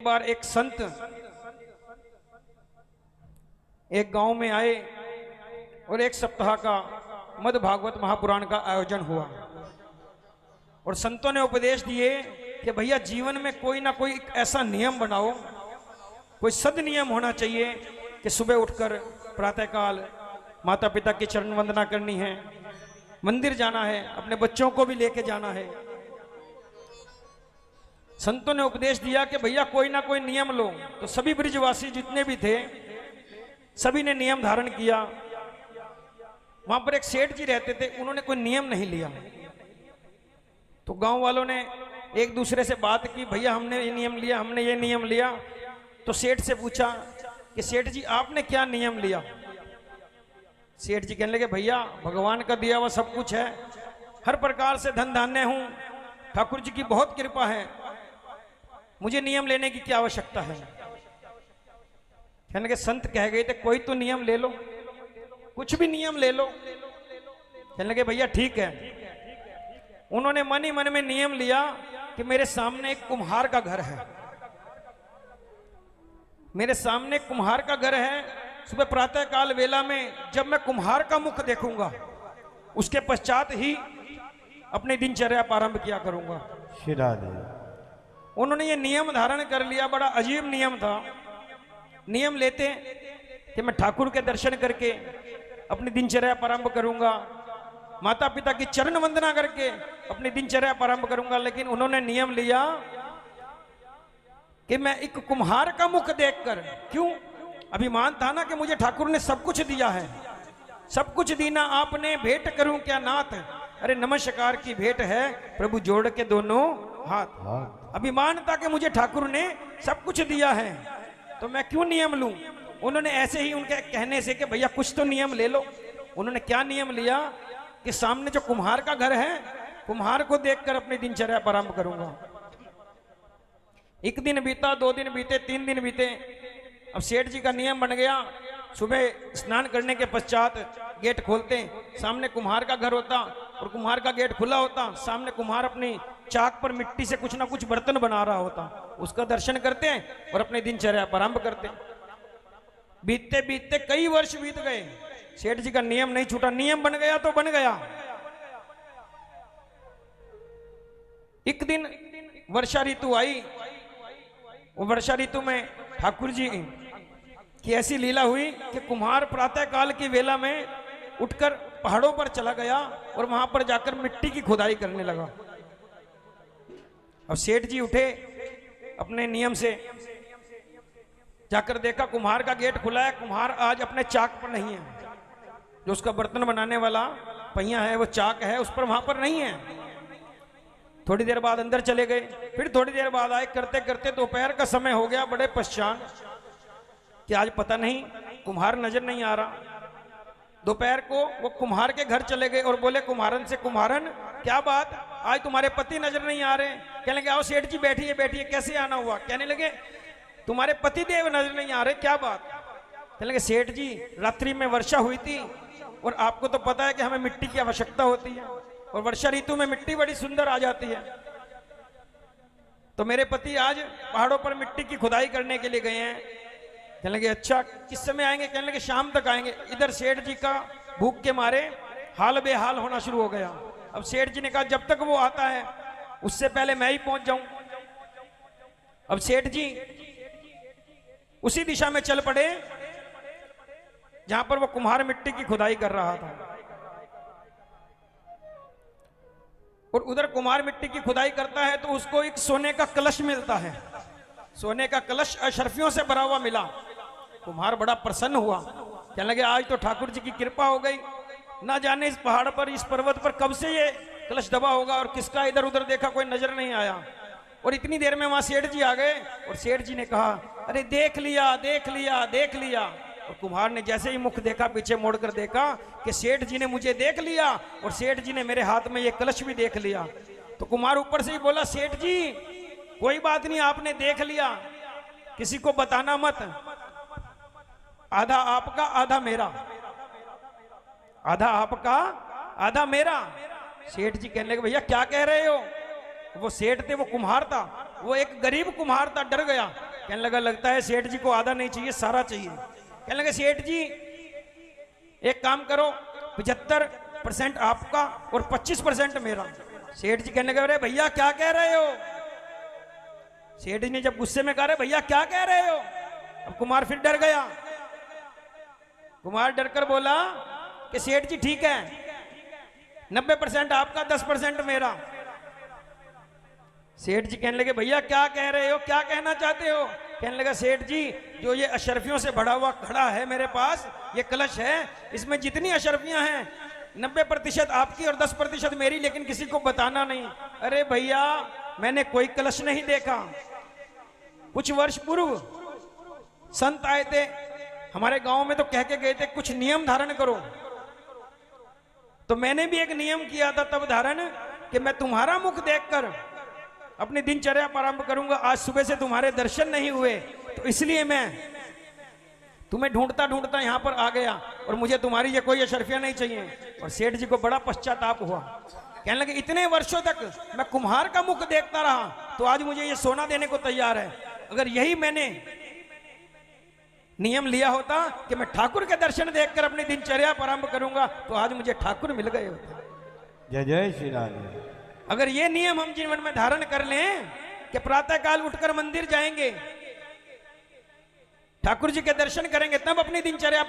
बार एक संत एक गांव में आए और एक सप्ताह का मद् भागवत महापुराण का आयोजन हुआ और संतों ने उपदेश दिए कि भैया जीवन में कोई ना कोई ऐसा नियम बनाओ, कोई सद नियम होना चाहिए कि सुबह उठकर प्रातःकाल माता पिता की चरण वंदना करनी है, मंदिर जाना है, अपने बच्चों को भी लेके जाना है। संतों ने उपदेश दिया कि भैया कोई ना कोई नियम लो। तो सभी ब्रिजवासी जितने भी थे सभी ने नियम धारण किया। वहां पर एक सेठ जी रहते थे, उन्होंने कोई नियम नहीं लिया। तो गांव वालों ने एक दूसरे से बात की, भैया हमने ये नियम लिया, हमने ये नियम लिया। तो सेठ से पूछा कि सेठ जी आपने क्या नियम लिया। सेठ जी कहने लगे भैया भगवान का दिया हुआ सब कुछ है, हर प्रकार से धन धान्य हूं, ठाकुर जी की बहुत कृपा है, मुझे नियम लेने की क्या आवश्यकता है। कहने के संत कह गए थे कोई तो नियम ले लो, कुछ भी नियम ले लो। कहने लगे भैया ठीक है। उन्होंने मन ही मन में नियम लिया कि मेरे सामने एक कुम्हार का घर है, मेरे सामने एक कुम्हार का घर है। सुबह प्रातः काल वेला में जब मैं कुम्हार का मुख देखूंगा उसके पश्चात ही अपनी दिनचर्या प्रारंभ किया करूंगा। उन्होंने ये नियम धारण कर लिया। बड़ा अजीब नियम था। नियम लेते कि मैं ठाकुर के दर्शन करके अपनी दिनचर्या प्रारंभ करूंगा, माता पिता की चरण वंदना करके अपनी दिनचर्या प्रारंभ करूंगा। लेकिन उन्होंने नियम लिया कि मैं एक कुम्हार का मुख देखकर, क्यों अभिमान था ना कि मुझे ठाकुर ने सब कुछ दिया है, सब कुछ दीना आपने भेंट करूं क्या नाथ। अरे नमस्कार की भेंट है प्रभु जोड़ के दोनों हाथ। अभिमान था कि मुझे ठाकुर ने सब कुछ दिया है तो मैं क्यों नियम लूं। उन्होंने ऐसे ही उनके कहने से कि भैया कुछ तो नियम ले लो। उन्होंने क्या नियम लिया कि सामने जो कुम्हार का घर है, कुम्हार को देखकर अपनी दिनचर्या प्रारंभ करूंगा। एक दिन बीता, 2 दिन बीते, 3 दिन बीते। अब सेठ जी का नियम बन गया, सुबह स्नान करने के पश्चात गेट खोलते, सामने कुम्हार का घर होता और कुम्हार का गेट खुला होता। सामने कुम्हार अपनी चाक पर मिट्टी से कुछ ना कुछ बर्तन बना रहा होता, उसका दर्शन करते हैं और अपने दिनचर्या प्रारंभ करते। बीतते बीतते कई वर्ष बीत गए, सेठ जी का नियम नहीं छूटा। नियम बन गया तो बन गया। एक दिन वर्षा ऋतु आई। वो वर्षा ऋतु में ठाकुर जी की ऐसी लीला हुई कि कुम्हार प्रातः काल की वेला में उठकर पहाड़ों पर चला गया और वहां पर जाकर मिट्टी की खुदाई करने लगा। अब सेठ जी उठे अपने नियम से, जाकर देखा कुम्हार का गेट खुला है, कुम्हार आज अपने चाक पर नहीं है, जो उसका बर्तन बनाने वाला पहिया है वो चाक है उस पर, वहां पर नहीं है। थोड़ी देर बाद अंदर चले गए, फिर थोड़ी देर बाद आए। करते करते दोपहर का समय हो गया, बड़े परेशान कि आज पता नहीं कुम्हार नजर नहीं आ रहा। दोपहर को वो कुम्हार के घर चले गए और बोले कुम्हारन से, कुम्हारन क्या बात, आज तुम्हारे पति नजर नहीं आ रहे। कहने लगे आओ सेठ जी बैठिए बैठिए, कैसे आना हुआ। कहने लगे तुम्हारे पति देव नजर नहीं आ रहे, क्या बात। कहने लगे सेठ जी रात्रि में वर्षा हुई थी और आपको तो पता है कि हमें मिट्टी की आवश्यकता होती है और वर्षा ऋतु में मिट्टी बड़ी सुंदर आ जाती है। तो मेरे पति आज पहाड़ों पर मिट्टी की खुदाई करने के लिए गए हैं। कहने लगे अच्छा किस समय आएंगे। कहने लगे शाम तक आएंगे। इधर सेठ जी का भूख के मारे हाल बेहाल होना शुरू हो गया। अब सेठ जी ने कहा जब तक वो आता है उससे पहले मैं ही पहुंच जाऊं। अब सेठ जी उसी दिशा में चल पड़े जहां पर वो कुम्हार मिट्टी की खुदाई कर रहा था और उधर कुम्हार मिट्टी की खुदाई करता है तो उसको एक सोने का कलश मिलता है। सोने का कलश अशरफियों से भरा हुआ मिला। कुम्हार बड़ा प्रसन्न हुआ, कहने लगे आज तो ठाकुर जी की कृपा हो गई, ना जाने इस पहाड़ पर इस पर्वत पर कब से ये कलश दबा होगा और किसका इधर उधर देखा कोई नजर नहीं आया। और इतनी देर में वहां सेठ जी आ गए और सेठ जी ने कहा अरे देख लिया देख लिया देख लिया। और कुम्हार ने जैसे ही मुख देखा, पीछे मोड़कर देखा कि सेठ जी ने मुझे देख लिया और सेठ जी ने मेरे हाथ में ये कलश भी देख लिया। तो कुम्हार ऊपर से ही बोला सेठ जी कोई बात नहीं, आपने देख लिया, किसी को बताना मत, आधा आपका आधा मेरा, आधा आपका आधा मेरा। सेठ जी कहने लगे भैया क्या कह रहे हो। वो सेठ थे, वो कुम्हार था, वो एक गरीब कुम्हार था, डर गया। कहने लगा लगता है सेठ जी को आधा नहीं चाहिए, सारा चाहिए। कहने लगे सेठ जी एक काम करो, 75% आपका और 25% मेरा। सेठ जी कहने लगे अरे भैया क्या कह रहे हो? सेठ जी ने जब गुस्से में कहा अरे भैया क्या कह रहे हो, अब कुम्हार फिर डर गया। कुम्हार डरकर बोला कि सेठ जी ठीक है, 90% आपका, 10% मेरा। सेठ जी कहने लगे भैया क्या कह रहे हो, क्या कहना चाहते हो? कहने लगा सेठ जी जो ये अशरफियों से भरा हुआ घड़ा है मेरे पास, ये कलश है, इसमें जितनी अशरफियां हैं 90% आपकी और 10% मेरी, लेकिन किसी को बताना नहीं। अरे भैया मैंने कोई कलश नहीं देखा। कुछ वर्ष पूर्व संत आए थे हमारे गांव में, तो कह के गए थे कुछ नियम धारण करो। तो मैंने भी एक नियम किया था तब धारण कि मैं तुम्हारा मुख देखकर अपनी दिनचर्या प्रारंभ करूंगा। आज सुबह से तुम्हारे दर्शन नहीं हुए, तो इसलिए मैं तुम्हें ढूंढता ढूंढता यहां पर आ गया और मुझे तुम्हारी ये कोई अशरफियां नहीं चाहिए। और सेठ जी को बड़ा पश्चाताप हुआ। कहने लगे इतने वर्षों तक मैं कुम्हार का मुख देखता रहा, तो आज मुझे ये सोना देने को तैयार है। अगर यही मैंने नियम लिया होता कि मैं ठाकुर के दर्शन देखकर अपनी दिनचर्या प्रारंभ करूंगा, तो आज मुझे ठाकुर मिल गए होते। जय जय श्री राम। अगर ये नियम हम जीवन में धारण कर लें कि प्रातः काल उठकर मंदिर जाएंगे, ठाकुर जी के दर्शन करेंगे, तब अपनी दिनचर्या